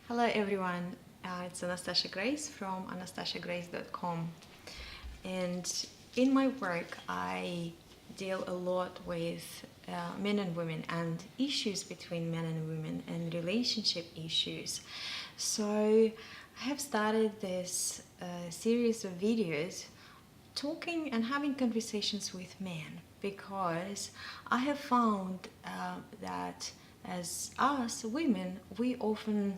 Hello everyone, it's Anastasha Grace from anastashagrace.com, and in my work I deal a lot with men and women and issues between men and women and relationship issues. So I have started this series of videos talking and having conversations with men because I have found that as us women, we often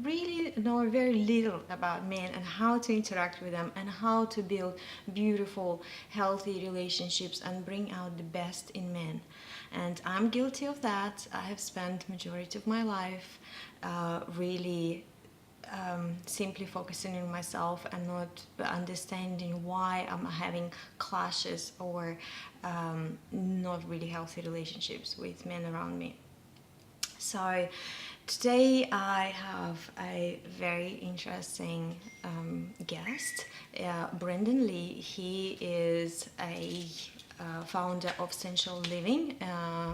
really know very little about men and how to interact with them and how to build beautiful, healthy relationships and bring out the best in men. And I'm guilty of that. I have spent majority of my life really simply focusing on myself and not understanding why I'm having clashes or not really healthy relationships with men around me. So today I have a very interesting guest, Brendan Lee. He is a founder of Sensual Living.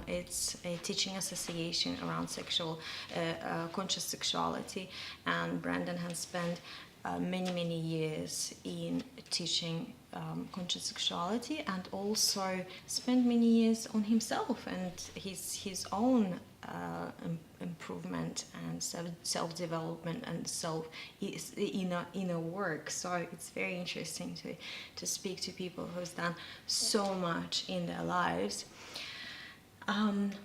It's a teaching association around conscious sexuality, and Brendan has spent many years in teaching conscious sexuality, and also spent many years on himself and his own improvement and self-development and inner work. So it's very interesting to speak to people who's done so much in their lives.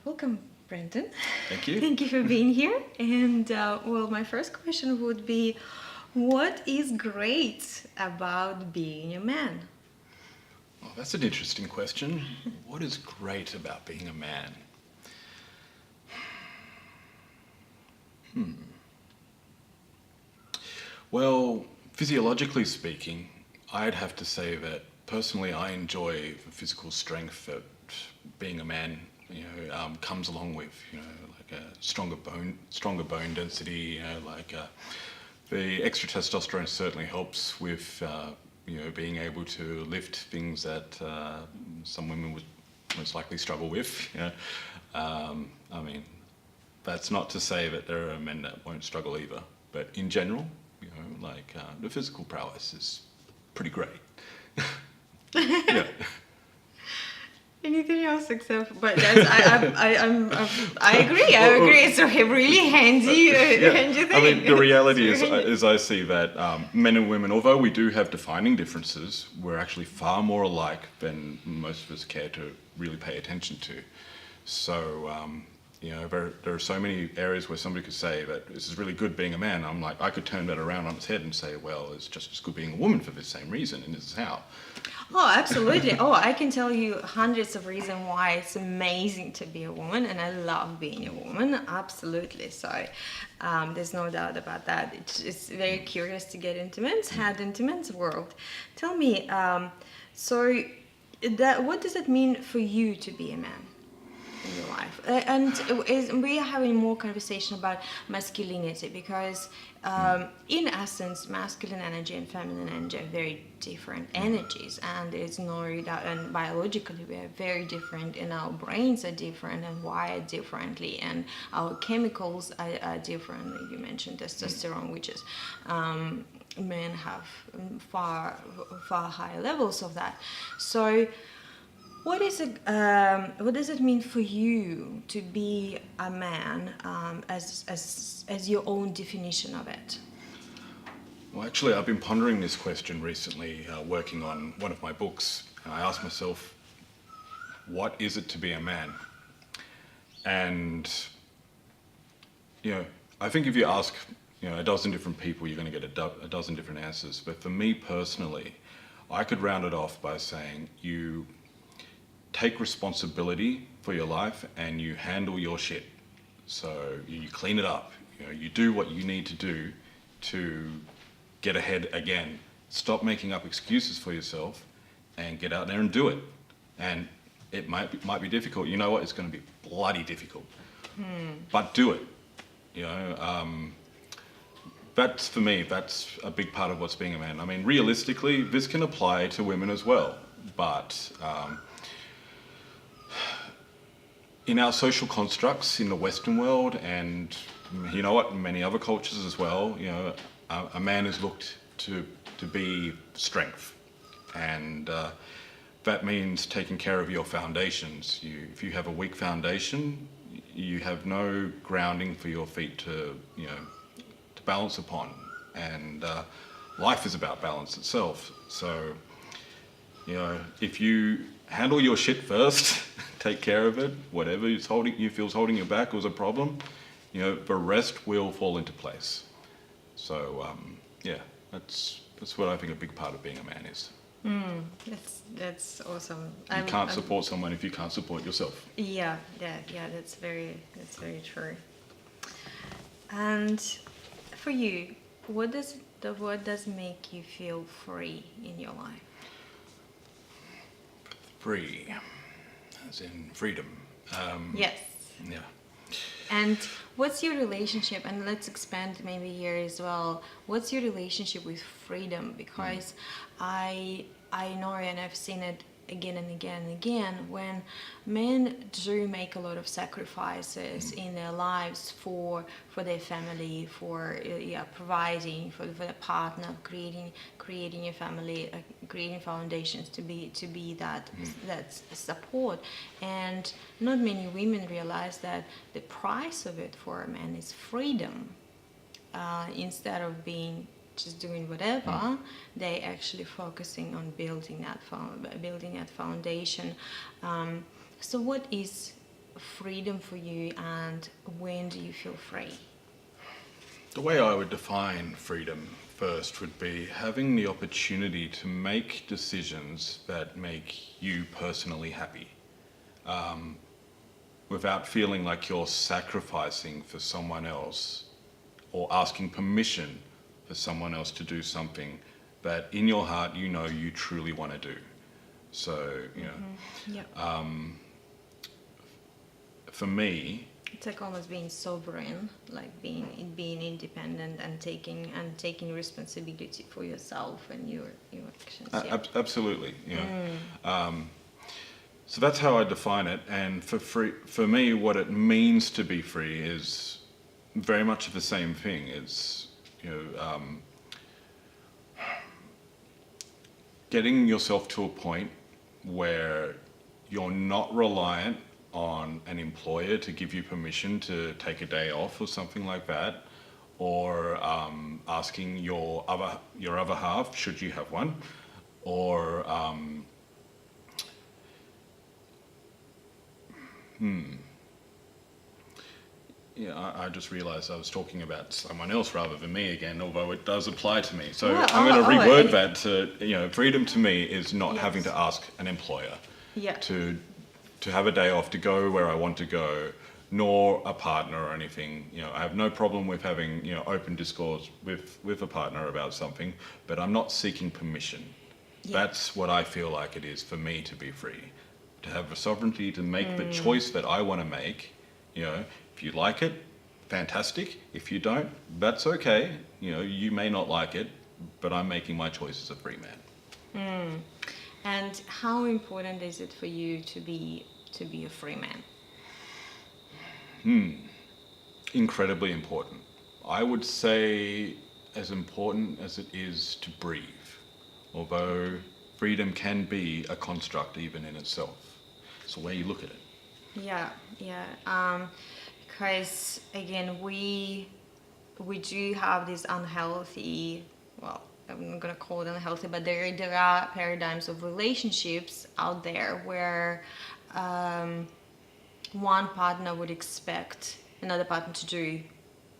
Welcome, Brendan. Thank you. Thank you for being here. And well, my first question would be, what is great about being a man? Well, that's an interesting question. What is great about being a man? Well, physiologically speaking, I'd have to say that personally I enjoy the physical strength that being a man, comes along with, like a stronger bone density, the extra testosterone certainly helps with, being able to lift things that some women would most likely struggle with. I mean, that's not to say that there are men that won't struggle either, but in general, the physical prowess is pretty great. Yeah. Anything else except, but that's, I agree. I agree. It's a really handy thing. I mean, the reality is I see that men and women, although we do have defining differences, we're actually far more alike than most of us care to really pay attention to. So, there are so many areas where somebody could say that this is really good being a man. I'm like, I could turn that around on its head and say, well, it's just as good being a woman for the same reason, and this is how. Oh, absolutely. Oh, I can tell you hundreds of reasons why it's amazing to be a woman, and I love being a woman. Absolutely. So there's no doubt about that. It's very curious to get into men's world. Tell me, what does it mean for you to be a man in your life? And we are having more conversation about masculinity because in essence masculine energy and feminine energy are very different energies, and there's no doubt, and biologically we are very different, and our brains are different and wired differently, and our chemicals are different. Like you mentioned testosterone, which is men have far higher levels of that. So what does it mean for you to be a man, as your own definition of it? Well, actually, I've been pondering this question recently, working on one of my books, and I asked myself, what is it to be a man? And, I think if you ask, a dozen different people, you're going to get a dozen different answers. But for me personally, I could round it off by saying you take responsibility for your life and you handle your shit. So you clean it up, you do what you need to do to get ahead again. Stop making up excuses for yourself and get out there and do it. And it might be difficult. You know what? It's going to be bloody difficult. But do it. That's, for me, that's a big part of what's being a man. I mean, realistically, this can apply to women as well. But in our social constructs in the Western world and you know what, in many other cultures as well, you know, a man is looked to be strength, and that means taking care of your foundations. If you have a weak foundation, you have no grounding for your feet to, you know, to balance upon, and life is about balance itself. So, you know, if you handle your shit first, take care of it, whatever you feels holding you back was a problem, you know, the rest will fall into place. So, yeah, that's what I think a big part of being a man is. That's awesome. You can't support someone if you can't support yourself. Yeah, that's very true. And for you, what does make you feel free in your life? Free, as in freedom. Yes. Yeah. And what's your relationship, and let's expand maybe here as well, what's your relationship with freedom? Because I know, and I've seen it again and again and again, when men do make a lot of sacrifices in their lives for their family, for providing for the partner, creating a family, creating foundations to be that support. And not many women realize that the price of it for a man is freedom. Instead of being just doing whatever, they actually focusing on building that foundation. So what is freedom for you, and when do you feel free? The way I would define freedom first would be having the opportunity to make decisions that make you personally happy, without feeling like you're sacrificing for someone else or asking permission for someone else to do something that in your heart you know you truly want to do. So, you know, for me, it's like almost being sovereign, like being independent and taking responsibility for yourself and your actions. Absolutely, you know. So that's how I define it. And for me, what it means to be free is very much of the same thing. It's, you know, getting yourself to a point where you're not reliant on an employer to give you permission to take a day off or something like that, or asking your other half, should you have one, or yeah, I just realised I was talking about someone else rather than me again, although it does apply to me. So I'm going to reword that to, you know, freedom to me is not having to ask an employer to have a day off to go where I want to go, nor a partner or anything. You know, I have no problem with having, you know, open discourse with a partner about something, but I'm not seeking permission. That's what I feel like it is for me to be free, to have the sovereignty to make the choice that I want to make. You know, if you like it, fantastic. If you don't, that's okay. You know, you may not like it, but I'm making my choice as a free man. And how important is it for you to be a free man? Incredibly important. I would say as important as it is to breathe, although freedom can be a construct even in itself. It's the way you look at it. Because again, we do have this unhealthy, well, I'm not gonna call it unhealthy, but there are paradigms of relationships out there where one partner would expect another partner to do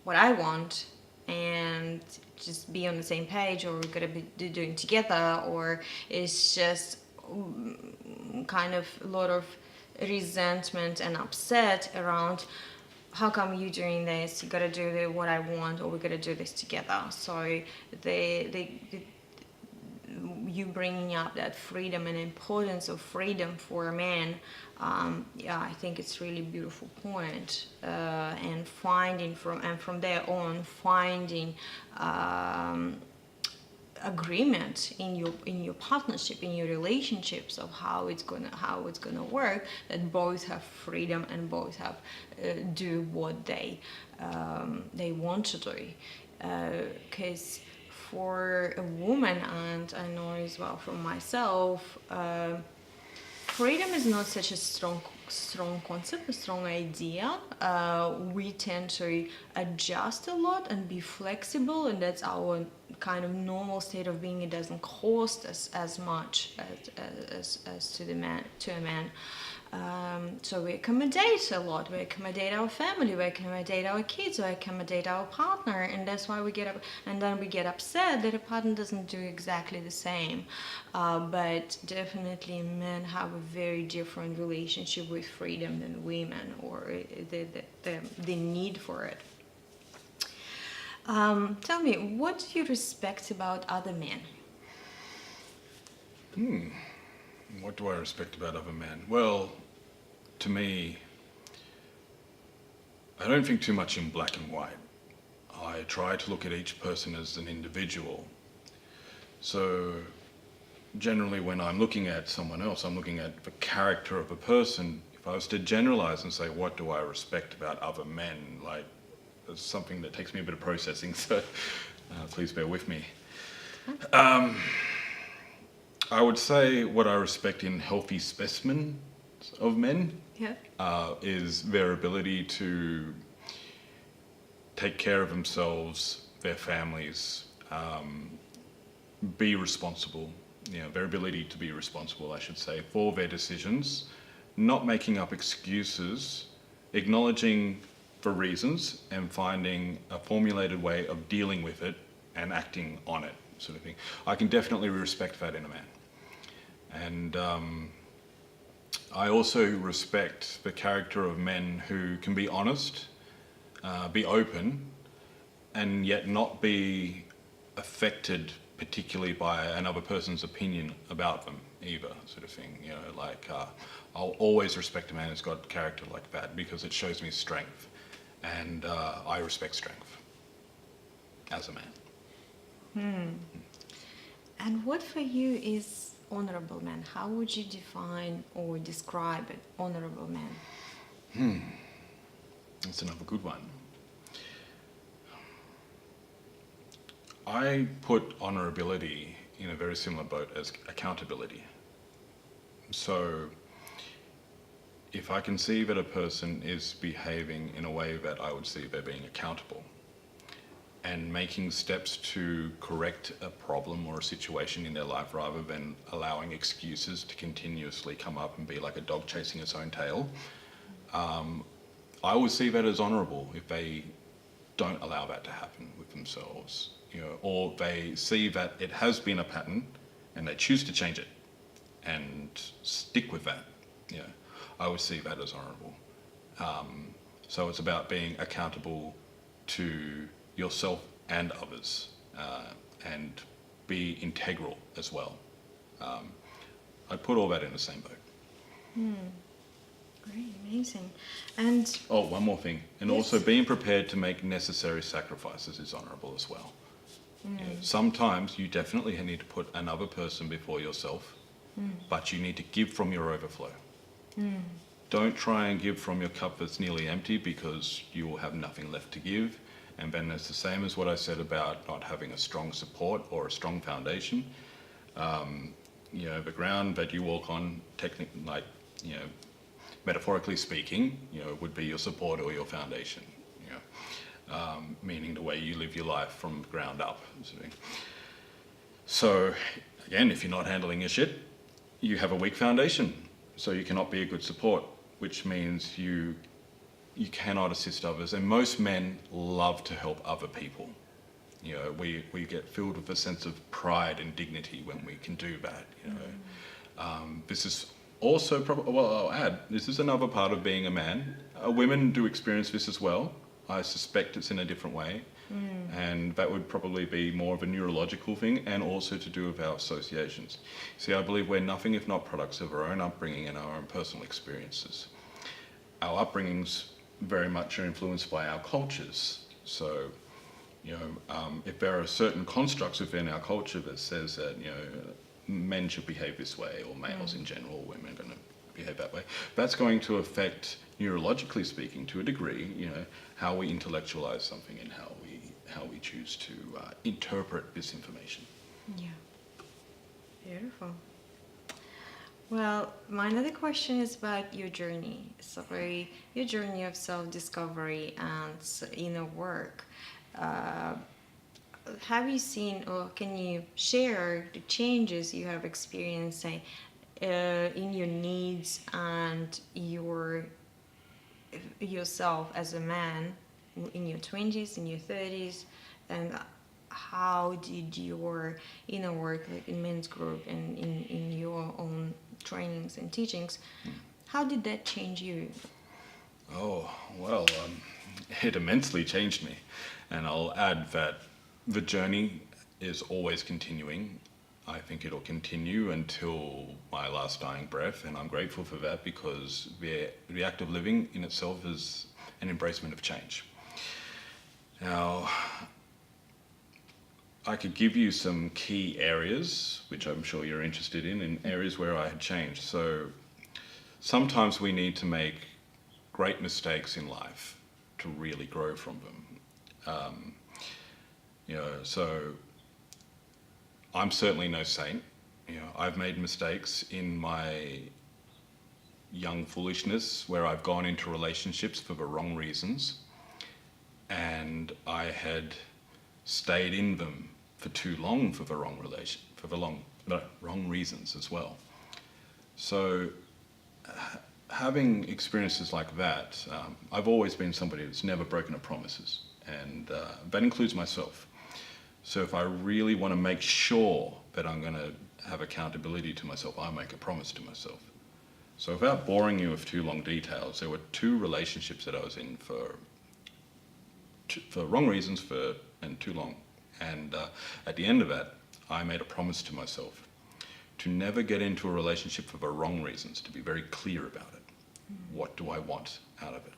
what I want and just be on the same page, or we're gonna be doing together, or it's just kind of a lot of resentment and upset around, how come you doing this? You gotta do what I want, or we gotta do this together. So you bringing up that freedom and importance of freedom for a man, I think it's really beautiful point. And finding from there on, finding agreement in your partnership, in your relationships, of how it's gonna work, that both have freedom and both have do what they want to do. Because for a woman, and I know as well from myself, freedom is not such a strong concept, a strong idea. We tend to adjust a lot and be flexible, and that's our kind of normal state of being. It doesn't cost us as much as to a man. So we accommodate a lot. We accommodate our family, we accommodate our kids, we accommodate our partner, and that's why we get up, and then we get upset that a partner doesn't do exactly the same. But definitely men have a very different relationship with freedom than women, or the need for it. Tell me, what do you respect about other men? What do I respect about other men? Well, to me, I don't think too much in black and white. I try to look at each person as an individual. So generally when I'm looking at someone else, I'm looking at the character of a person. If I was to generalize and say, what do I respect about other men? Like, it's something that takes me a bit of processing, so please bear with me. I would say what I respect in healthy specimens of men is their ability to take care of themselves, their families, be responsible, their ability to be responsible, I should say, for their decisions, not making up excuses, acknowledging the reasons and finding a formulated way of dealing with it and acting on it, sort of thing. I can definitely respect that in a man. And I also respect the character of men who can be honest, be open, and yet not be affected particularly by another person's opinion about them either, sort of thing. I'll always respect a man who's got character like that, because it shows me strength, and I respect strength as a man. And what for you is honorable man? How would you define or describe an honorable man? That's another good one. I put honorability in a very similar boat as accountability. So if I can see that a person is behaving in a way that I would see they're being accountable, and making steps to correct a problem or a situation in their life rather than allowing excuses to continuously come up and be like a dog chasing its own tail, I would see that as honourable if they don't allow that to happen with themselves, or they see that it has been a pattern and they choose to change it and stick with that. I would see that as honourable. So it's about being accountable to yourself and others, and be integral as well. I put all that in the same boat. Great, amazing. And one more thing, and yes. Also being prepared to make necessary sacrifices is honourable as well. Sometimes you definitely need to put another person before yourself, but you need to give from your overflow. Don't try and give from your cup that's nearly empty, because you will have nothing left to give. And then it's the same as what I said about not having a strong support or a strong foundation. The ground that you walk on, metaphorically speaking, would be your support or your foundation. Meaning the way you live your life from the ground up. So again, if you're not handling your shit, you have a weak foundation. So you cannot be a good support, which means you cannot assist others. And most men love to help other people. We get filled with a sense of pride and dignity when we can do that. This is also I'll add, this is another part of being a man. Women do experience this as well. I suspect it's in a different way. And that would probably be more of a neurological thing, and also to do with our associations. See, I believe we're nothing if not products of our own upbringing and our own personal experiences. Our upbringings very much are influenced by our cultures. So If there are certain constructs within our culture that says that, men should behave this way, or males in general, women are going to behave that way, that's going to affect, neurologically speaking, to a degree, how we intellectualize something and how we choose to interpret this information. Yeah. Beautiful. Well, my another question is about your journey. So, your journey of self-discovery and inner work. Have you seen, or can you share the changes you have experienced, say, in your needs and yourself as a man in your 20s, in your 30s, and how did your inner work, like in men's group and in your own trainings and teachings, how did that change you? Oh, well, it immensely changed me. And I'll add that the journey is always continuing. I think it'll continue until my last dying breath, and I'm grateful for that, because the act of living in itself is an embracement of change. Now, I could give you some key areas, which I'm sure you're interested in areas where I had changed. So sometimes we need to make great mistakes in life to really grow from them. So I'm certainly no saint. I've made mistakes in my young foolishness where I've gone into relationships for the wrong reasons, and I had stayed in them for too long for the wrong reasons as well. So having experiences like that, I've always been somebody that's never broken a promises, and that includes myself. So if I really want to make sure that I'm going to have accountability to myself, I make a promise to myself. So without boring you with too long details, there were 2 relationships that I was in for wrong reasons and too long. And at the end of that, I made a promise to myself to never get into a relationship for the wrong reasons, to be very clear about it. What do I want out of it?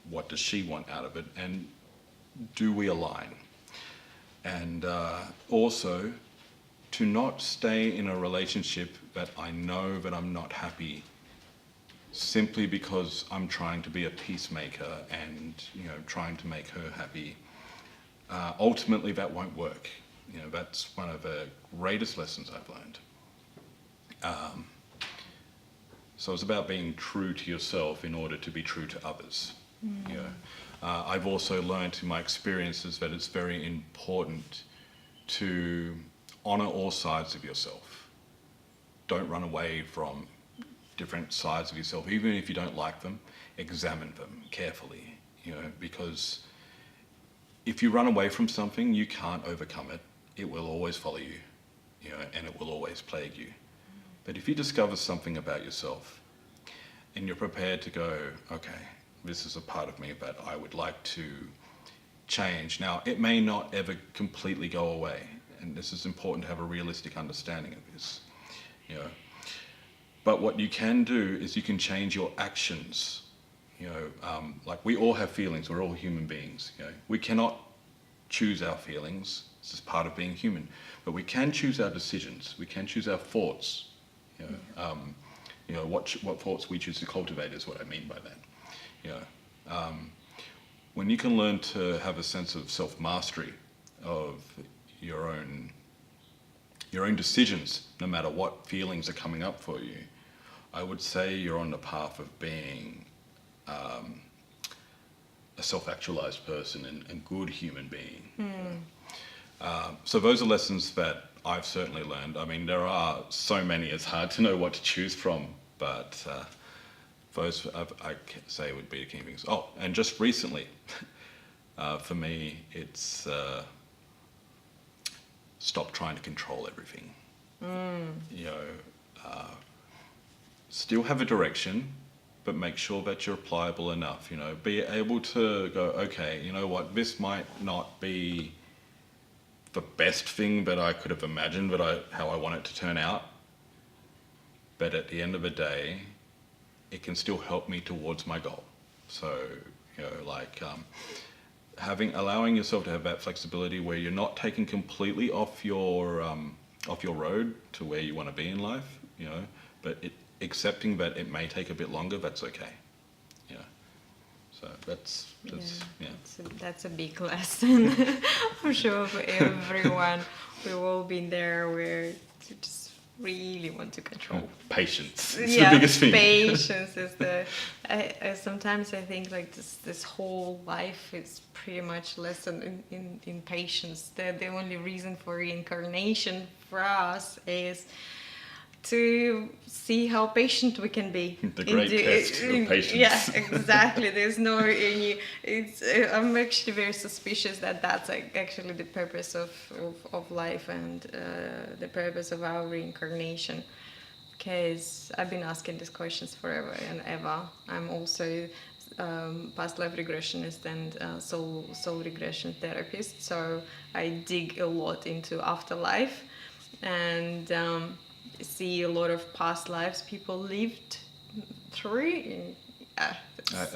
What does she want out of it? And do we align? And also to not stay in a relationship that I know that I'm not happy simply because I'm trying to be a peacemaker and trying to make her happy. Ultimately, that won't work. That's one of the greatest lessons I've learned. So it's about being true to yourself in order to be true to others. I've also learned in my experiences that it's very important to honor all sides of yourself. Don't run away from different sides of yourself. Even if you don't like them, examine them carefully, because if you run away from something, you can't overcome it. It will always follow you, and it will always plague you. But if you discover something about yourself and you're prepared to go, okay, this is a part of me that I would like to change. Now, it may not ever completely go away, and this is important to have a realistic understanding of this, But what you can do is you can change your actions. Like we all have feelings, we're all human beings. We cannot choose our feelings, this is part of being human, but we can choose our decisions, we can choose our thoughts. What thoughts we choose to cultivate is what I mean by that. When you can learn to have a sense of self-mastery of your own decisions, no matter what feelings are coming up for you, I would say you're on the path of being a self-actualized person and good human being. So those are lessons that I've certainly learned. I mean, there are so many, it's hard to know what to choose from, but those I say would be the key things. Oh, and just recently, for me, it's stop trying to control everything. Still have a direction, but make sure that you're pliable enough. Be able to go, okay, you know what, this might not be the best thing that I could have imagined, how I want it to turn out. But at the end of the day, it can still help me towards my goal. So, allowing yourself to have that flexibility where you're not taken completely off your road to where you want to be in life, but accepting that it may take a bit longer, that's okay. So that's That's a big lesson. I'm sure for everyone. We've all been there where you just really want to control. Patience. It's the biggest thing. Patience is sometimes I think like this whole life is pretty much lesson in patience. The only reason for reincarnation for us is to see how patient we can be. The great test of patience. Yeah, exactly. There's no any. I'm actually very suspicious that that's actually the purpose of life and the purpose of our reincarnation. Because I've been asking these questions forever and ever. I'm also past life regressionist and soul regression therapist. So I dig a lot into afterlife and. See a lot of past lives people lived through. I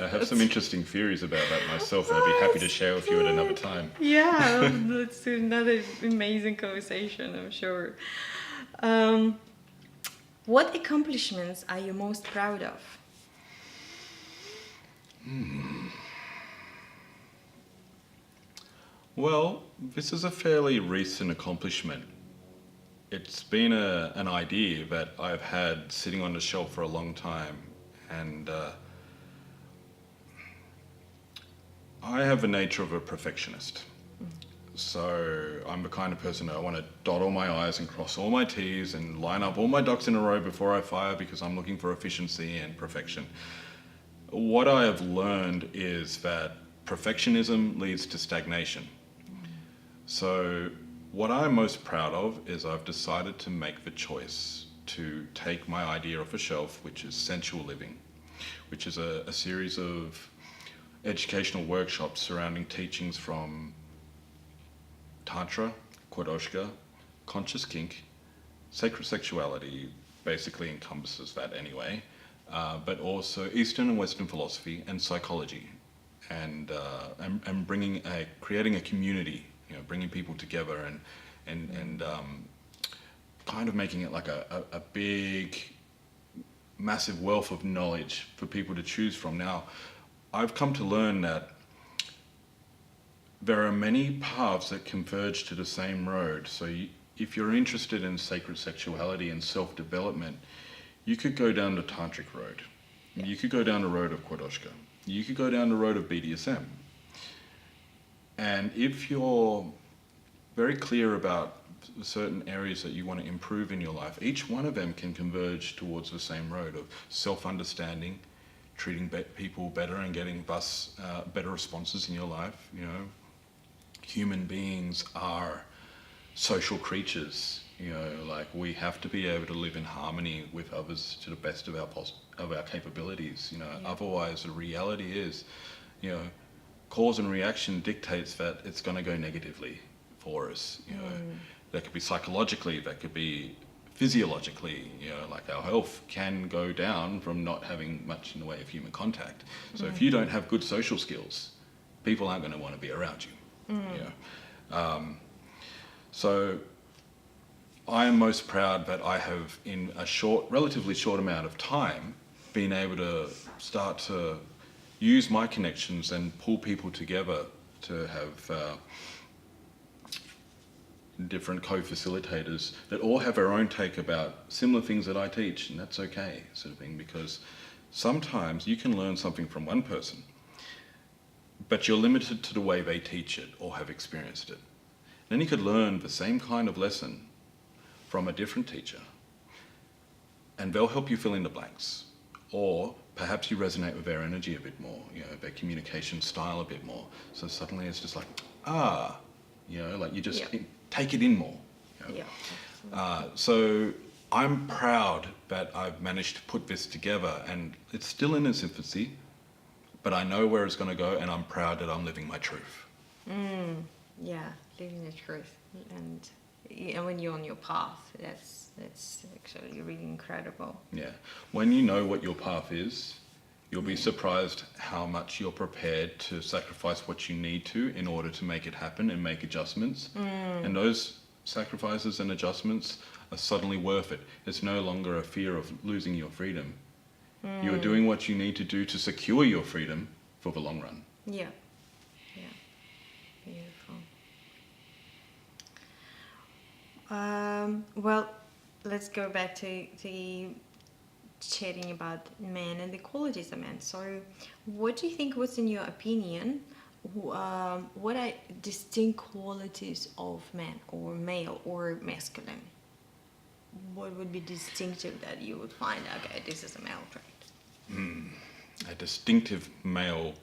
have some interesting theories about that myself, and I'd be happy to share with you at another time. Yeah, that's another amazing conversation, I'm sure. What accomplishments are you most proud of? Well, this is a fairly recent accomplishment. It's been an idea that I've had sitting on the shelf for a long time, and I have the nature of a perfectionist. So I'm the kind of person that I want to dot all my I's and cross all my T's and line up all my ducks in a row before I fire, because I'm looking for efficiency and perfection. What I have learned is that perfectionism leads to stagnation. So what I'm most proud of is I've decided to make the choice to take my idea off a shelf, which is sensual living, which is a series of educational workshops surrounding teachings from Tantra, Quadoshka, conscious kink, sacred sexuality, basically encompasses that anyway, but also Eastern and Western philosophy and psychology, and creating a community. Bringing people together and kind of making it like a big, massive wealth of knowledge for people to choose from. Now, I've come to learn that there are many paths that converge to the same road. So if you're interested in sacred sexuality and self-development, you could go down the tantric road. Yeah. You could go down the road of Quadoshka. You could go down the road of BDSM. And if you're very clear about certain areas that you want to improve in your life, each one of them can converge towards the same road of self-understanding, treating people better and getting thus better responses in your life. Human beings are social creatures. Like we have to be able to live in harmony with others to the best of our capabilities. Otherwise the reality is, cause and reaction dictates that it's going to go negatively for us. That could be psychologically, that could be physiologically. Like our health can go down from not having much in the way of human contact. So if you don't have good social skills, people aren't going to want to be around you. So I am most proud that I have, in a relatively short amount of time, been able to start to use my connections and pull people together to have different co-facilitators that all have their own take about similar things that I teach, and that's okay, sort of thing, because sometimes you can learn something from one person, but you're limited to the way they teach it or have experienced it. Then you could learn the same kind of lesson from a different teacher, and they'll help you fill in the blanks. Or perhaps you resonate with their energy a bit more, their communication style a bit more. So suddenly it's just like, like you just take it in more. So I'm proud that I've managed to put this together, and it's still in its infancy, but I know where it's going to go, and I'm proud that I'm living my truth. Living the truth. And when you're on your path, that's actually really incredible. Yeah. When you know what your path is, You'll be surprised how much you're prepared to sacrifice what you need to in order to make it happen and make adjustments. And those sacrifices and adjustments are suddenly worth it. It's no longer a fear of losing your freedom. You're doing what you need to do to secure your freedom for the long run. Yeah. Yeah. Beautiful. Well, let's go back to the chatting about men and the qualities of men. So, what do you think, what's in your opinion, what are distinct qualities of men, or male or masculine? What would be distinctive that you would find, okay, this is a male trait? A distinctive male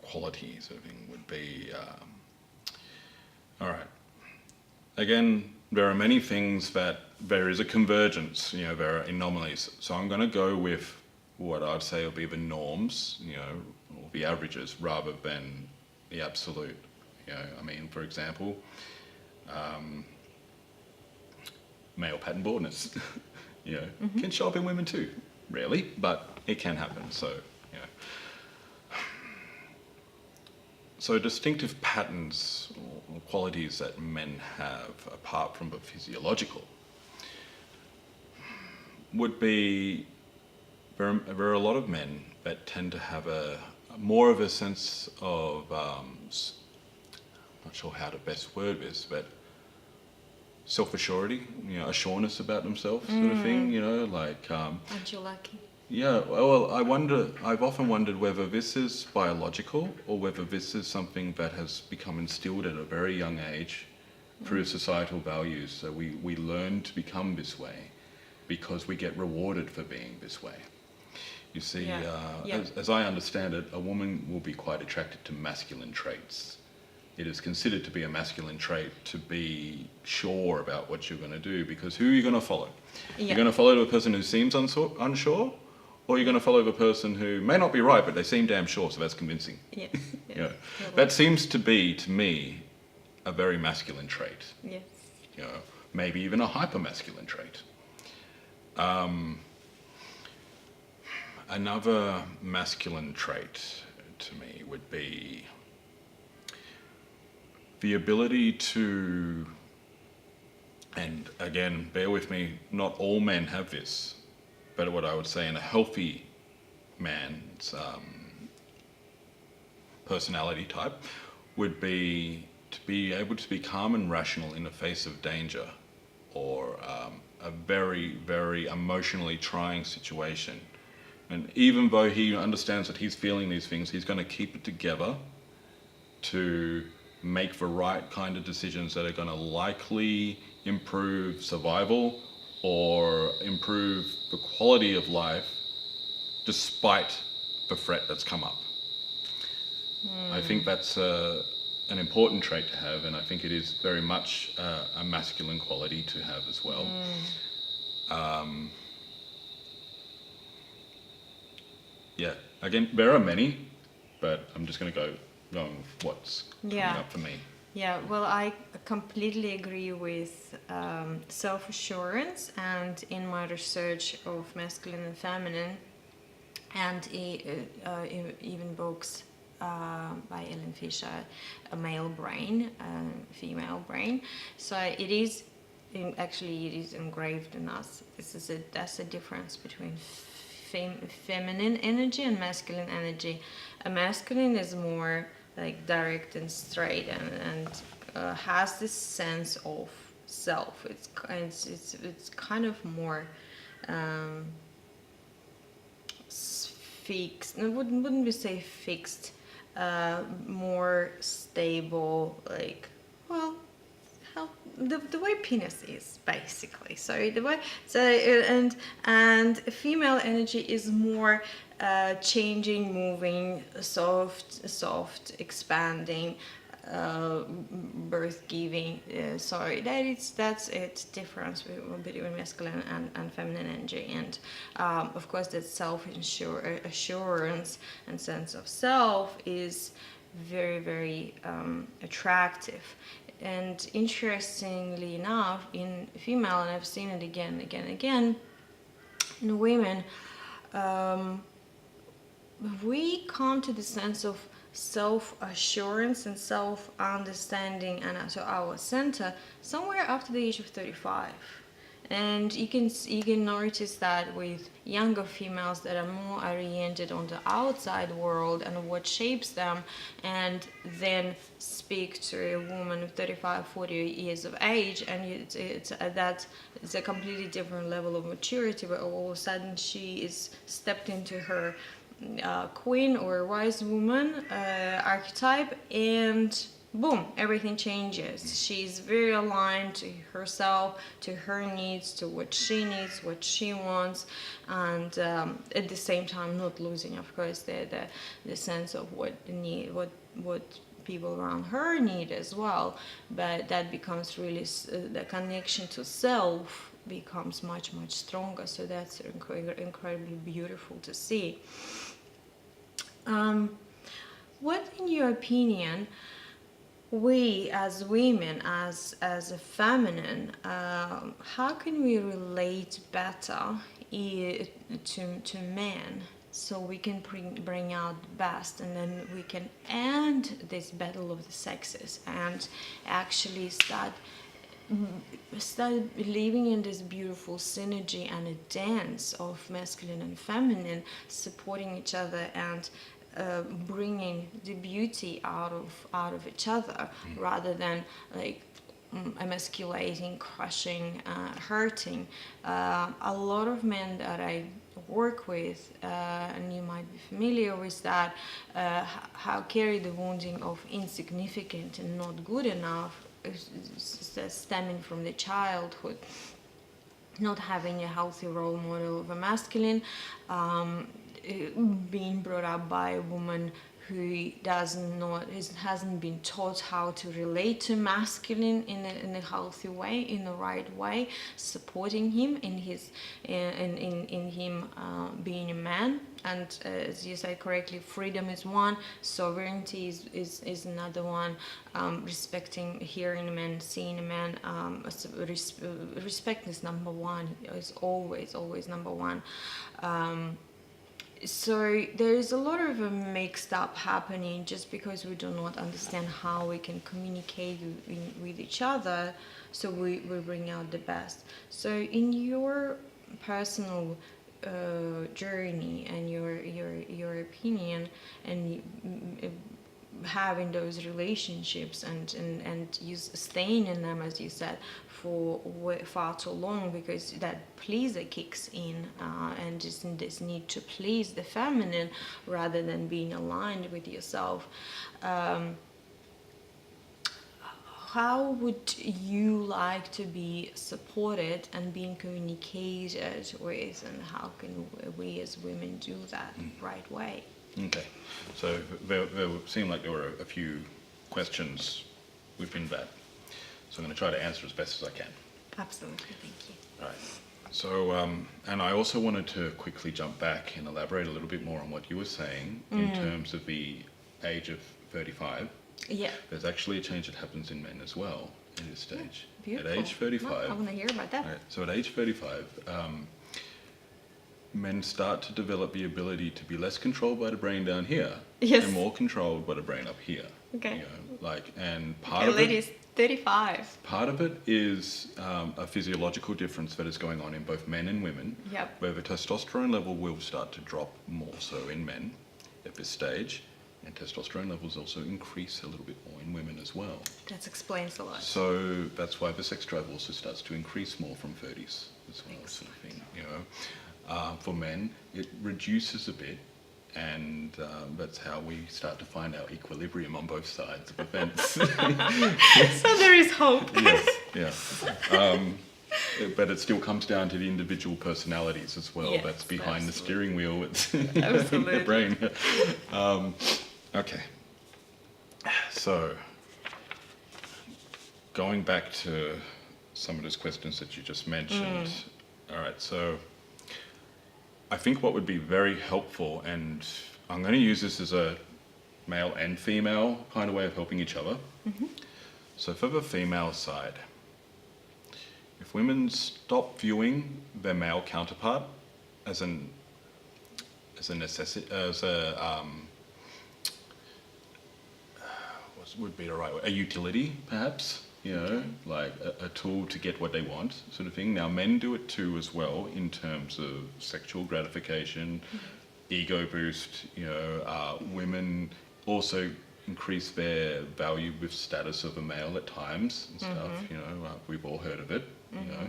quality sort of thing would be, all right. Again, there are many things that there is a convergence, there are anomalies. So I'm going to go with what I'd say will be the norms, or the averages, rather than the absolute. I mean, for example, male pattern baldness, can show up in women too. Rarely, but it can happen. So distinctive patterns or qualities that men have, apart from the physiological, would be, there are a lot of men that tend to have more of a sense of, I'm not sure how to best word this, but self-assurity, assureness about themselves, sort of thing, Aren't you lucky? Yeah, well, I've often wondered whether this is biological or whether this is something that has become instilled at a very young age through societal values. So we learn to become this way because we get rewarded for being this way. You see, as I understand it, a woman will be quite attracted to masculine traits. It is considered to be a masculine trait to be sure about what you're going to do, because who are you going to follow? You're going to follow the person who seems unsure, or you're going to follow the person who may not be right, but they seem damn sure, so that's convincing. Yes. That seems to be, to me, a very masculine trait. Yes. Maybe even a hyper-masculine trait. Another masculine trait to me would be the ability to, and again, bear with me, not all men have this, but what I would say in a healthy man's personality type would be to be able to be calm and rational in the face of danger or a very, very emotionally trying situation. And even though he understands that he's feeling these things, he's going to keep it together to make the right kind of decisions that are going to likely improve survival or improve the quality of life despite the threat that's come up. I think that's an important trait to have, and I think it is very much a masculine quality to have as well. Again, there are many, but I'm just going to go with what's coming up for me. Yeah, well, I completely agree with self-assurance, and in my research of masculine and feminine, and even books by Ellen Fisher, a male brain, female brain. So it is, actually it is engraved in us. That's a difference between feminine energy and masculine energy. A masculine is more like direct and straight and has this sense of self. It's kind of more fixed. Wouldn't we say fixed? More stable, like, well, how the way penis is basically. So the way and female energy is more changing, moving, soft, expanding, birth giving. So that's it difference between masculine and feminine energy, and of course that assurance and sense of self is very, very attractive. And interestingly enough, in female, and I've seen it again, in women, we come to the sense of self-assurance and self-understanding and so our center somewhere after the age of 35. And you can notice that with younger females that are more oriented on the outside world and what shapes them, and then speak to a woman of 35, 40 years of age, and it's a completely different level of maturity, where all of a sudden she is stepped into her queen or wise woman archetype, and boom, everything changes. She's very aligned to herself, to her needs, to what she needs, what she wants, and at the same time not losing, of course, the sense of what people around her need as well. But that becomes really the connection to self becomes much stronger. So that's incredibly beautiful to see. What, in your opinion, we as women, as a feminine, how can we relate better to men, so we can bring out the best, and then we can end this battle of the sexes and actually start living in this beautiful synergy and a dance of masculine and feminine supporting each other, and bringing the beauty out of each other, rather than like emasculating, crushing, hurting. A lot of men that I work with, and you might be familiar with that, how carry the wounding of insignificant and not good enough, stemming from the childhood, not having a healthy role model of a masculine, being brought up by a woman who hasn't been taught how to relate to masculine in a healthy way, in the right way, supporting him in his in him being a man. And as you said correctly, freedom is one, sovereignty is another one. Respecting, hearing a man, seeing a man, respect is number one. Is always number one. So there is a lot of mixed up happening just because we do not understand how we can communicate with each other, so we bring out the best. So in your personal journey and your opinion, and having those relationships and you staying in them, as you said, for far too long, because that pleaser kicks in, and just this need to please the feminine rather than being aligned with yourself. How would you like to be supported and being communicated with, and how can we as women do that right way? Okay, so there seemed like there were a few questions within that. So I'm going to try to answer as best as I can. Absolutely, thank you. All right. So, and I also wanted to quickly jump back and elaborate a little bit more on what you were saying in terms of the age of 35. Yeah. There's actually a change that happens in men as well in this stage. Beautiful. At age 35. I want to hear about that. Right, so at age 35, men start to develop the ability to be less controlled by the brain down here, yes, and more controlled by the brain up here. Okay. You know, and part okay, of ladies, it, 35. Part of it is a physiological difference that is going on in both men and women, Yep. where the testosterone level will start to drop more so in men at this stage, and testosterone levels also increase a little bit more in women as well. That explains a lot. So that's why the sex drive also starts to increase more from 30s as well. Sort of thing, you know. For men, it reduces a bit, and that's how we start to find our equilibrium on both sides of the fence. So there is hope. Yes, yeah. But it still comes down to the individual personalities as well. Yes, That's behind absolutely. the steering wheel. It's Absolutely. the brain. Okay. So, going back to some of those questions that you just mentioned. All right, so I think what would be very helpful, and I'm going to use this as a male and female kind of way of helping each other. So for the female side, if women stop viewing their male counterpart as as a necessity, as a what would be the right word? A utility, perhaps. You know, like a tool to get what they want, sort of thing. Now, men do it too as well in terms of sexual gratification, ego boost. You know, women also increase their value with status of a male at times and stuff. You know, we've all heard of it. You know,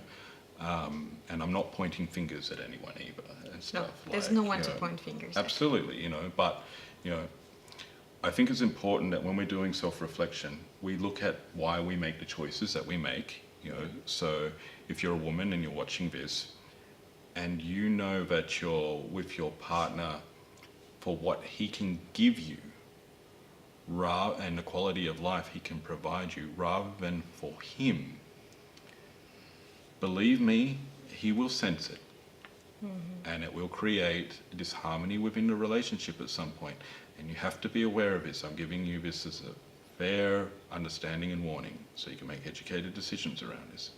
and I'm not pointing fingers at anyone either and stuff. No, there's no one to point fingers at. Absolutely, you know, but you know, I think it's important that when we're doing self-reflection, we look at why we make the choices that we make. You know, so if you're a woman and you're watching this, and you know that you're with your partner for what he can give you, and the quality of life he can provide you, rather than for him, believe me, he will sense it. And it will create disharmony within the relationship at some point. And you have to be aware of this. I'm giving you this as a fair understanding and warning so you can make educated decisions around this.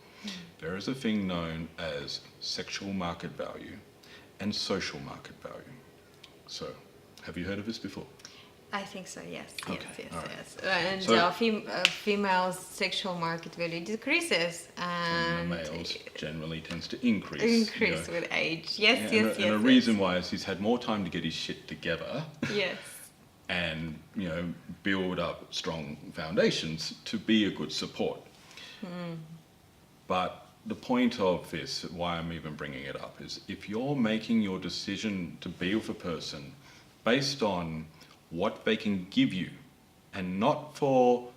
There is a thing known as sexual market value and social market value. So, have you heard of this before? I think so, yes. Okay, Yes, all right. yes. And So- females' sexual market value decreases, and the males generally tends to increase. increase you know. with age. Yes, And yes. the reason why is he's had more time to get his shit together Yes. and, you know, build up strong foundations to be a good support. But the point of this, why I'm even bringing it up, is if you're making your decision to be with a person based on what they can give you and not for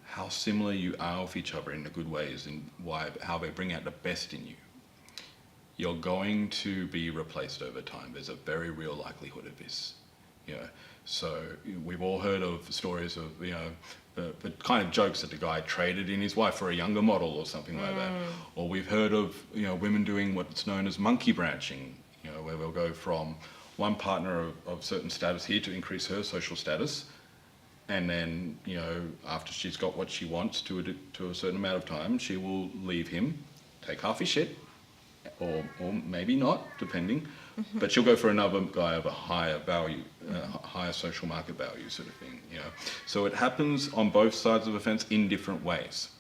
how similar you are with each other in the good ways and how they bring out the best in you, you're going to be replaced over time. There's a very real likelihood of this. You know, so we've all heard of stories of, you know, the kind of jokes that the guy traded in his wife for a younger model or something like that. Or we've heard of, you know, women doing what's known as monkey branching, you know, where they'll go from one partner of certain status here to increase her social status, and then, you know, after she's got what she wants to a certain amount of time, she will leave him, take half his shit, or maybe not, depending, but she'll go for another guy of a higher value, higher social market value sort of thing, you know. So it happens on both sides of the fence in different ways.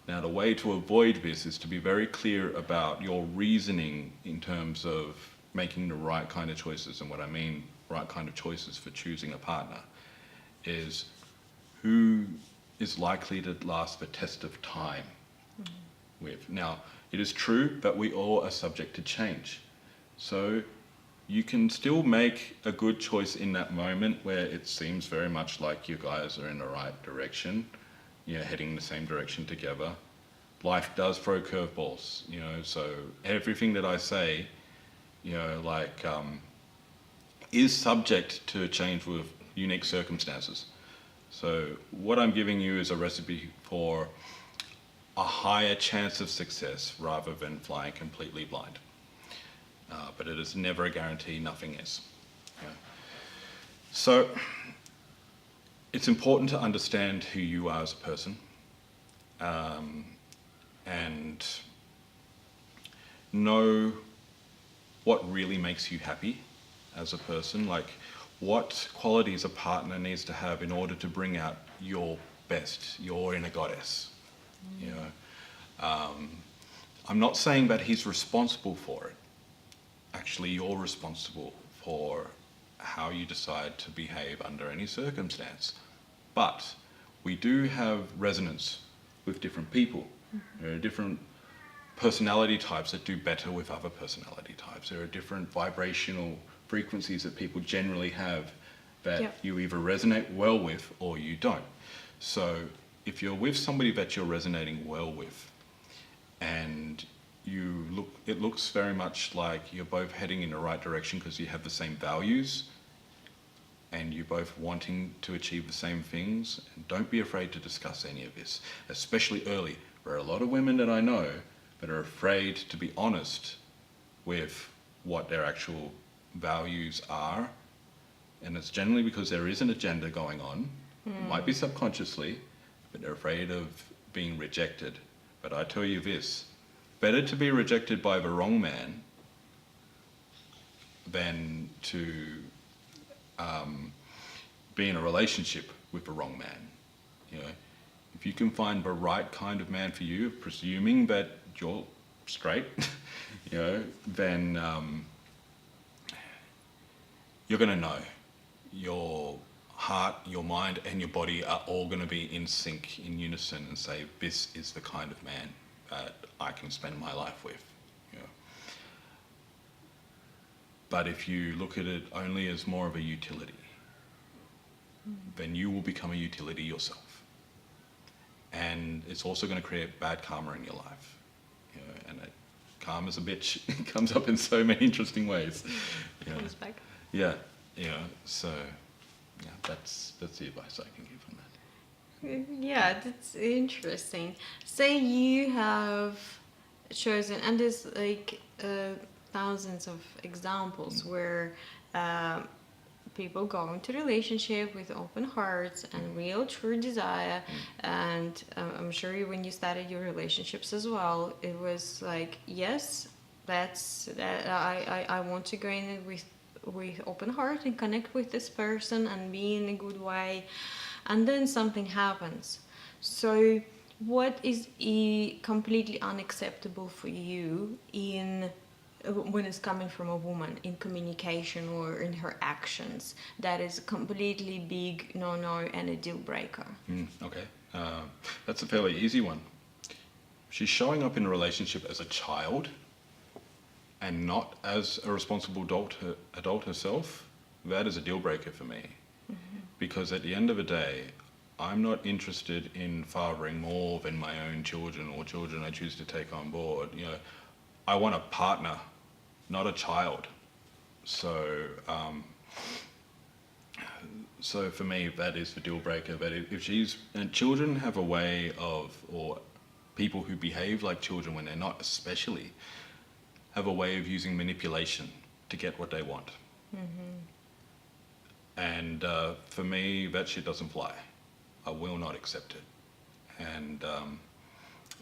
Now, the way to avoid this is to be very clear about your reasoning in terms of making the right kind of choices. And what I mean, right kind of choices for choosing a partner, is who is likely to last the test of time with. Now, it is true that we all are subject to change. So you can still make a good choice in that moment where it seems very much like you guys are in the right direction, you're heading the same direction together. Life does throw curveballs, you know, so everything that I say, you know, like, is subject to change with unique circumstances. So what I'm giving you is a recipe for a higher chance of success rather than flying completely blind. But it is never a guarantee, nothing is. Yeah. So it's important to understand who you are as a person, and know what really makes you happy as a person, like what qualities a partner needs to have in order to bring out your best, your inner goddess. You know, I'm not saying that he's responsible for it. Actually, you're responsible for how you decide to behave under any circumstance. But we do have resonance with different people. There are different personality types that do better with other personality types. There are different vibrational frequencies that people generally have that you either resonate well with or you don't. So if you're with somebody that you're resonating well with, and it looks very much like you're both heading in the right direction because you have the same values and you're both wanting to achieve the same things, and don't be afraid to discuss any of this, especially early. There are a lot of women that I know that are afraid to be honest with what their actual values are, and it's generally because there is an agenda going on. It might be subconsciously, but they're afraid of being rejected. But I tell you this, better to be rejected by the wrong man than to be in a relationship with the wrong man. You know, if you can find the right kind of man for you, presuming that you're straight, you know, then you're going to know your heart, your mind, and your body are all going to be in sync, in unison, and say, this is the kind of man that I can spend my life with. You know. But if you look at it only as more of a utility, then you will become a utility yourself. And it's also going to create bad karma in your life. You know, and karma's a bitch. It comes up in so many interesting ways. You know. Comes back. Yeah, you know, so yeah, that's the advice I can give on that. Yeah, that's interesting. Say you have chosen, and there's like thousands of examples where people go into relationship with open hearts and real true desire, and I'm sure when you started your relationships as well, it was like, yes, I want to go in it with open heart and connect with this person and be in a good way, and then something happens. So what is completely unacceptable for you in when it's coming from a woman in communication or in her actions that is completely big no and a deal breaker? Okay, that's a fairly easy one. She's showing up in a relationship as a child and not as a responsible adult herself. That is a deal breaker for me. Because at the end of the day, I'm not interested in fathering more than my own children or children I choose to take on board. You know, I want a partner, not a child. So, so for me, that is the deal breaker. But if and children have a way of, or people who behave like children when they're not especially, have a way of using manipulation to get what they want. And for me, that shit doesn't fly. I will not accept it. And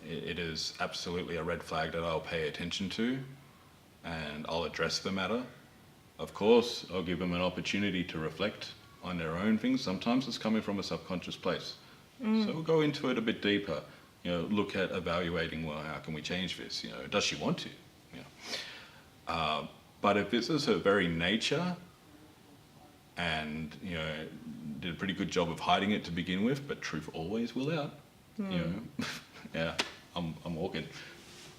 it is absolutely a red flag that I'll pay attention to, and I'll address the matter. Of course, I'll give them an opportunity to reflect on their own things. Sometimes it's coming from a subconscious place. So we'll go into it a bit deeper. You know, look at evaluating, well, how can we change this? You know, does she want to? You know. But if this is her very nature, and you know, did a pretty good job of hiding it to begin with, but truth always will out. You know, yeah, I'm walking.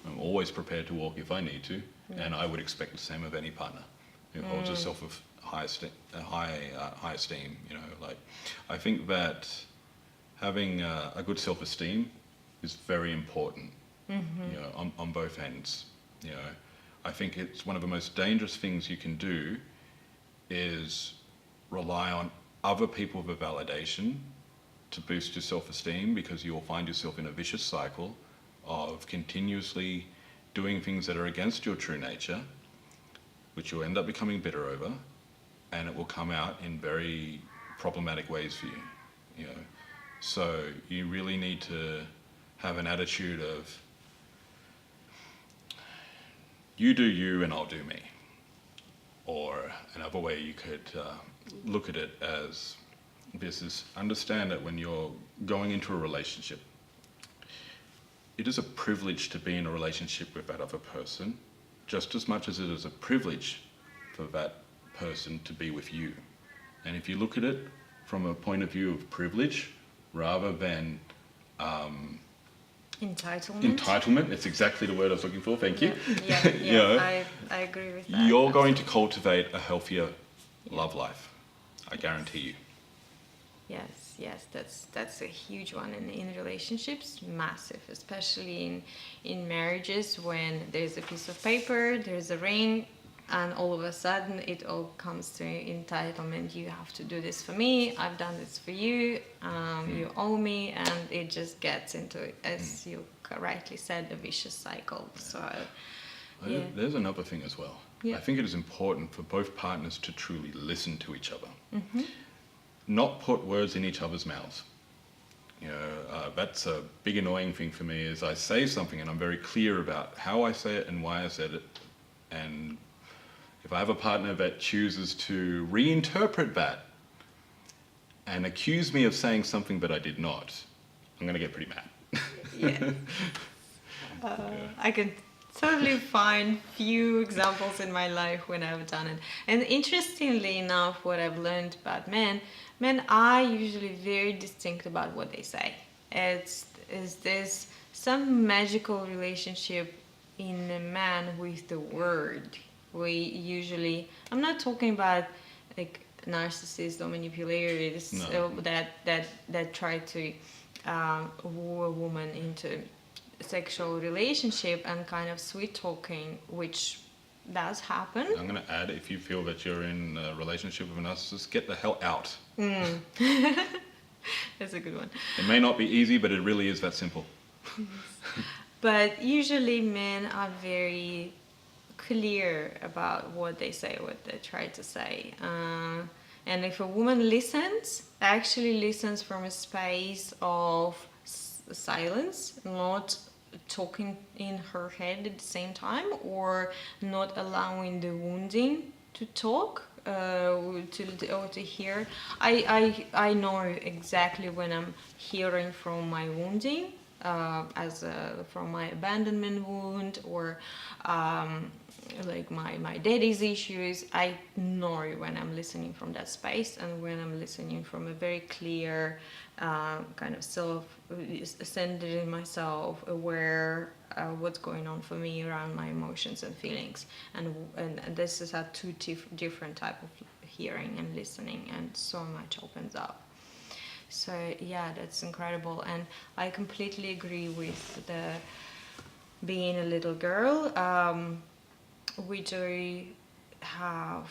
I'm always prepared to walk if I need to, and I would expect the same of any partner who holds herself with high esteem. You know, like I think that having a good self-esteem is very important. You know, on both ends. You know, I think it's one of the most dangerous things you can do is rely on other people for validation to boost your self-esteem, because you will find yourself in a vicious cycle of continuously doing things that are against your true nature, which you'll end up becoming bitter over, and it will come out in very problematic ways for you. You know, so you really need to have an attitude of, you do you and I'll do me. Or another way you could look at it as this is, understand that when you're going into a relationship, it is a privilege to be in a relationship with that other person, just as much as it is a privilege for that person to be with you. And if you look at it from a point of view of privilege rather than Entitlement, it's exactly the word I was looking for, thank you. Yeah, You know, I agree with that. you're going to cultivate a healthier love life, I guarantee you. Yes, that's a huge one in relationships, massive, especially in marriages, when there's a piece of paper, there's a ring, and all of a sudden it all comes to entitlement. You have to do this for me, I've done this for you, you owe me, and it just gets into, as you rightly said, a vicious cycle. So yeah. There's another thing as well. Yeah. I think it is important for both partners to truly listen to each other. Not put words in each other's mouths. You know, that's a big annoying thing for me, is I say something and I'm very clear about how I say it and why I said it, and If I have a partner that chooses to reinterpret that and accuse me of saying something that I did not, I'm going to get pretty mad. Yeah. I can totally find few examples in my life when I've done it. And interestingly enough, what I've learned about men are usually very distinct about what they say. There's some magical relationship in a man with the word. We usually, I'm not talking about like narcissists or manipulators No. that try to woo a woman into sexual relationship and kind of sweet talking, which does happen. I'm going to add, if you feel that you're in a relationship with a narcissist, get the hell out. That's a good one. It may not be easy, but it really is that simple. But usually men are very clear about what they say, what they try to say. And if a woman listens, actually listens from a space of silence, not talking in her head at the same time, or not allowing the wounding to talk, to hear. I know exactly when I'm hearing from my wounding, from my abandonment wound, or like my daddy's issues. I know when I'm listening from that space, and when I'm listening from a very clear kind of centered in myself, aware what's going on for me around my emotions and feelings. And this is a different type of hearing and listening, and so much opens up. So yeah, that's incredible. And I completely agree with the being a little girl. We do have,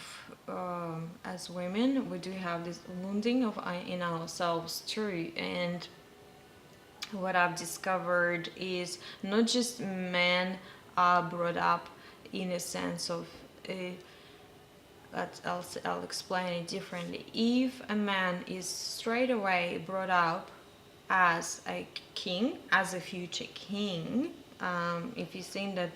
as women, we do have this wounding in ourselves too. And what I've discovered is not just men are brought up in a sense of but I'll explain it differently. If a man is straight away brought up as a king, as a future king, if you've seen that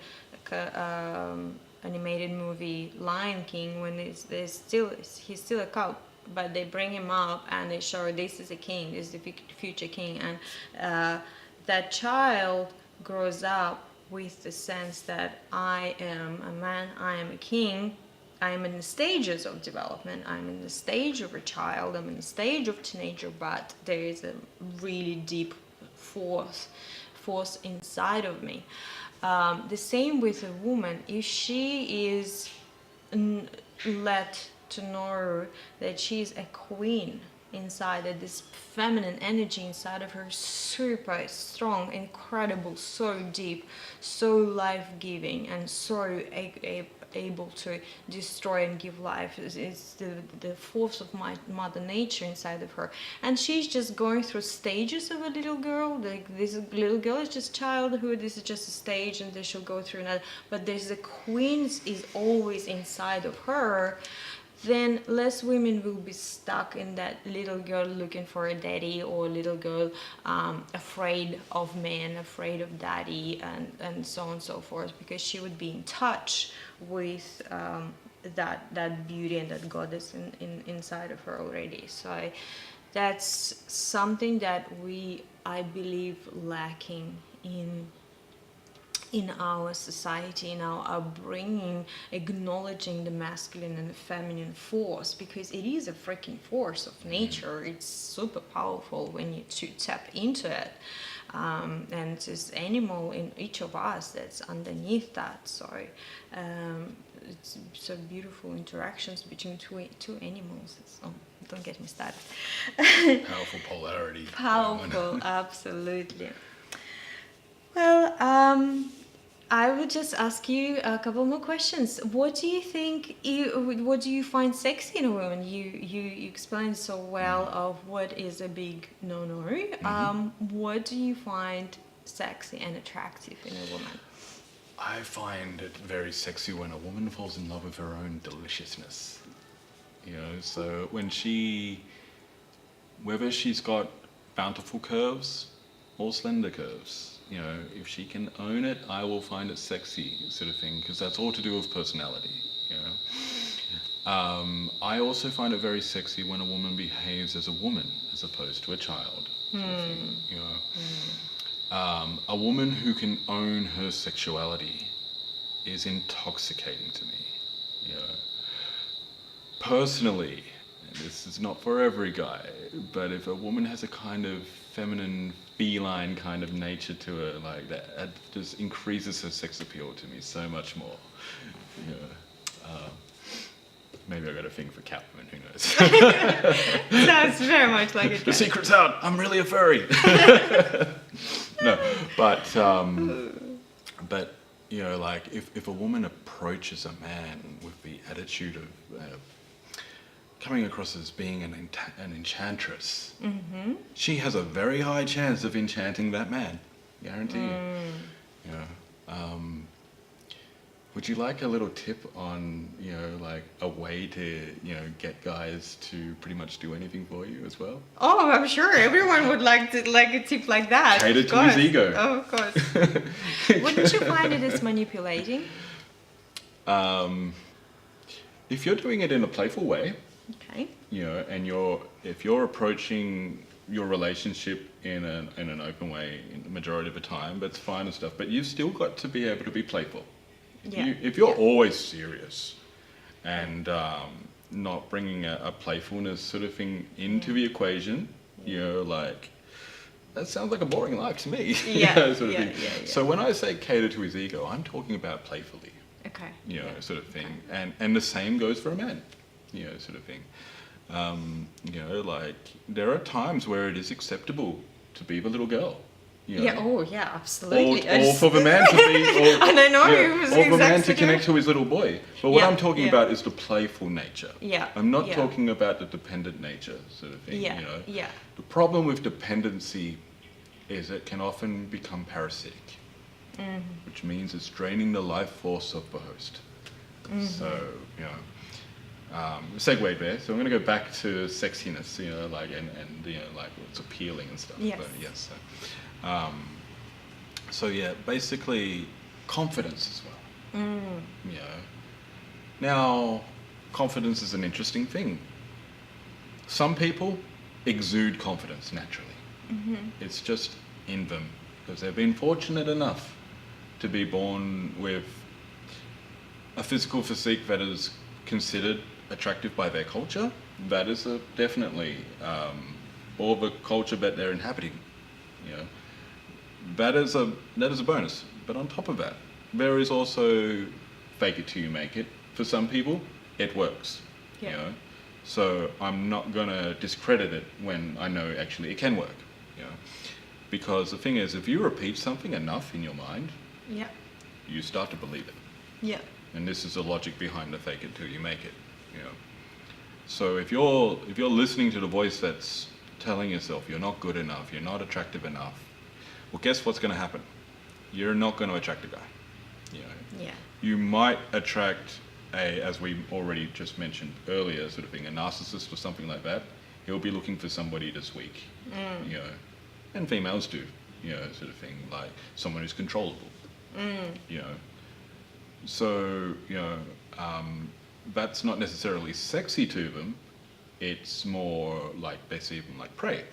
animated movie Lion King, when he's still a cub, but they bring him up and they show this is a king, this is the future king, and that child grows up with the sense that I am a man, I am a king. I'm in the stages of development. I'm in the stage of a child. I'm in the stage of teenager, but there is a really deep force inside of me. The same with a woman. If she is let to know that she's a queen inside, that this feminine energy inside of her is super strong, incredible, so deep, so life-giving, and so able to destroy and give life. It's the force of my mother nature inside of her, and she's just going through stages of a little girl. Like, this little girl is just childhood, this is just a stage, and then she'll go through another, but there's a queen is always inside of her. Then less women will be stuck in that little girl looking for a daddy, or little girl afraid of men, afraid of daddy, and so on and so forth, because she would be in touch with that beauty and that goddess inside of her already. So that's something that I believe, lacking in our society, in our upbringing, acknowledging the masculine and the feminine force, because it is a freaking force of nature. It's super powerful when you tap into it. And there's animal in each of us that's underneath that. So it's so beautiful interactions between two animals. Don't get me started. Powerful polarity. Powerful, absolutely. Well, I would just ask you a couple more questions. What do you think? What do you find sexy in a woman? You explained so well of what is a big no-no. What do you find sexy and attractive in a woman? I find it very sexy when a woman falls in love with her own deliciousness. You know, so whether she's got bountiful curves or slender curves, you know, if she can own it, I will find it sexy, sort of thing, because that's all to do with personality. You know, I also find it very sexy when a woman behaves as a woman as opposed to a child. Sort of thing, you know, a woman who can own her sexuality is intoxicating to me. You know, personally, and this is not for every guy, but if a woman has a kind of feminine, feline kind of nature to her, like that, it just increases her sex appeal to me so much more. You know, maybe I got a thing for Catwoman, who knows? Sounds very much like it. The secret's out. I'm really a furry. No, but you know, like if a woman approaches a man with the attitude of coming across as being an enchantress, she has a very high chance of enchanting that man. Guarantee you. You know, would you like a little tip on, you know, like a way to, you know, get guys to pretty much do anything for you as well? Oh, I'm sure everyone would like a tip like that. Cater to his ego. Oh, of course. Wouldn't you find it as manipulating? If you're doing it in a playful way, Okay. you know, and if you're approaching your relationship in an open way in the majority of the time, that's fine and stuff, but you've still got to be able to be playful. Yeah. If you're always serious and not bringing a playfulness sort of thing into the equation, you know, like, that sounds like a boring life to me. Yeah, sort of thing. So when I say cater to his ego, I'm talking about playfully. Okay. You know, sort of thing. And the same goes for a man, you know, sort of thing. You know, like, there are times where it is acceptable to be the little girl. You know? Yeah, oh yeah, absolutely. Or for the man to be, and I know it was or the man exactly to connect to his little boy. But what Yeah, I'm talking yeah. about is the playful nature. Yeah, I'm not yeah. talking about the dependent nature sort of thing. Yeah, You know? yeah. The problem with dependency is it can often become parasitic, which means it's draining the life force of the host. So, you know, segue there. So I'm going to go back to sexiness, you know, like, and you know, like, what's appealing and stuff. Yes. But yes. So yeah, basically confidence as well. You know, now confidence is an interesting thing. Some people exude confidence naturally. It's just in them because they've been fortunate enough to be born with a physical physique that is considered attractive by their culture. That is definitely, or the culture that they're inhabiting. You know, that is a bonus. But on top of that, there is also fake it till you make it. For some people, it works. Yeah. You know, so I'm not gonna discredit it when I know actually it can work. You know, because the thing is, if you repeat something enough in your mind, Yeah. you start to believe it. Yeah. And this is the logic behind the fake it till you make it. You know, so if you're listening to the voice that's telling yourself you're not good enough, you're not attractive enough, well, guess what's going to happen? You're not going to attract a guy. You know, Yeah. you might attract as we already just mentioned earlier, sort of thing, a narcissist or something like that. He'll be looking for somebody that's weak. You know, and females do. You know, sort of thing, like someone who's controllable. You know, so you know, that's not necessarily sexy to them. It's more like they see them like prey.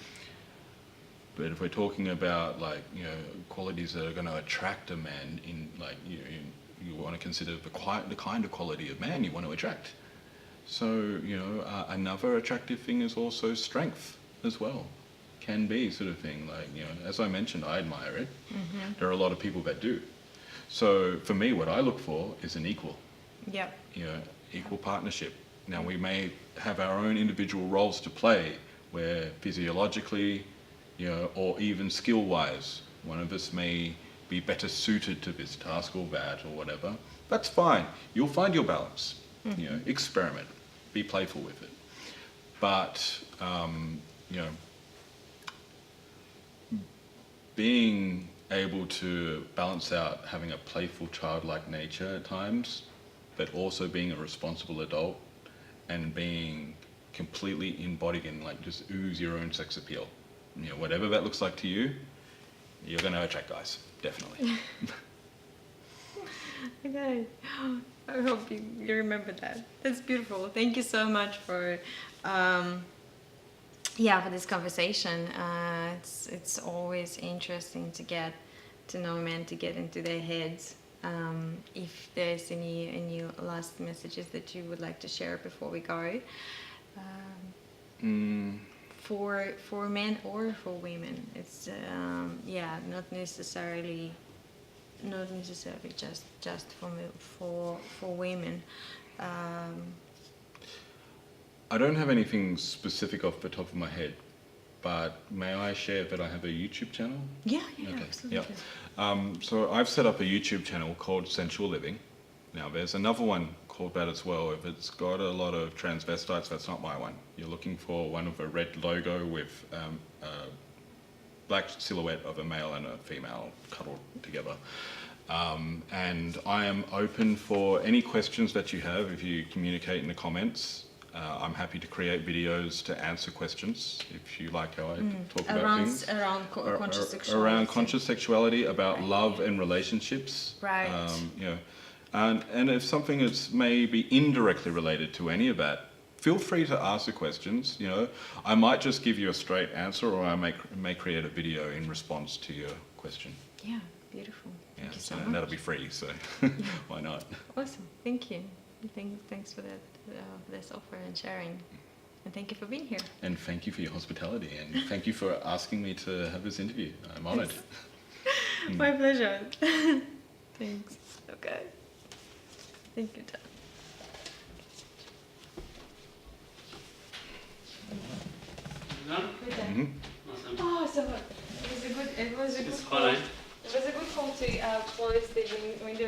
But if we're talking about like, you know, qualities that are going to attract a man, in like you want to consider the kind of quality of man you want to attract. So you know, another attractive thing is also strength as well. Can be sort of thing, like, you know, as I mentioned, I admire it. There are a lot of people that do. So for me, what I look for is an equal. Yeah. You know, equal partnership. Now we may have our own individual roles to play, where physiologically, you know, or even skill-wise, one of us may be better suited to this task or that or whatever. That's fine. You'll find your balance. You know, experiment, be playful with it. But you know, being able to balance out having a playful childlike nature at times, but also being a responsible adult and being completely embodied in, like, just ooze your own sex appeal. You know, whatever that looks like to you, you're going to attract guys, definitely. Okay. I hope you remember that. That's beautiful. Thank you so much for for this conversation. It's always interesting to get to know men, to get into their heads. If there's any last messages that you would like to share before we go, for men or for women, it's not necessarily just for women. I don't have anything specific off the top of my head, but may I share that I have a YouTube channel? Yeah, Okay, absolutely. yeah. So I've set up a YouTube channel called Sensual Living. Now there's another one called that as well. If it's got a lot of transvestites, that's not my one. You're looking for one with a red logo with a black silhouette of a male and a female cuddled together. And I am open for any questions that you have. If you communicate in the comments, I'm happy to create videos to answer questions if you like how I talk about things. Conscious sexuality. Around conscious sexuality, about love and relationships. Right. And if something is maybe indirectly related to any of that, feel free to ask the questions. I might just give you a straight answer, or I may create a video in response to your question. Yeah, beautiful. Thank you so much. And that'll be free, so why not? Awesome. Thank you. Thanks for that, this offer and sharing. And thank you for being here. And thank you for your hospitality, and thank you for asking me to have this interview. I'm honoured. My pleasure. Thanks. Okay. Thank you, Dan. Awesome. Oh, so it was a good It's call. fine. It was a good call to close the window.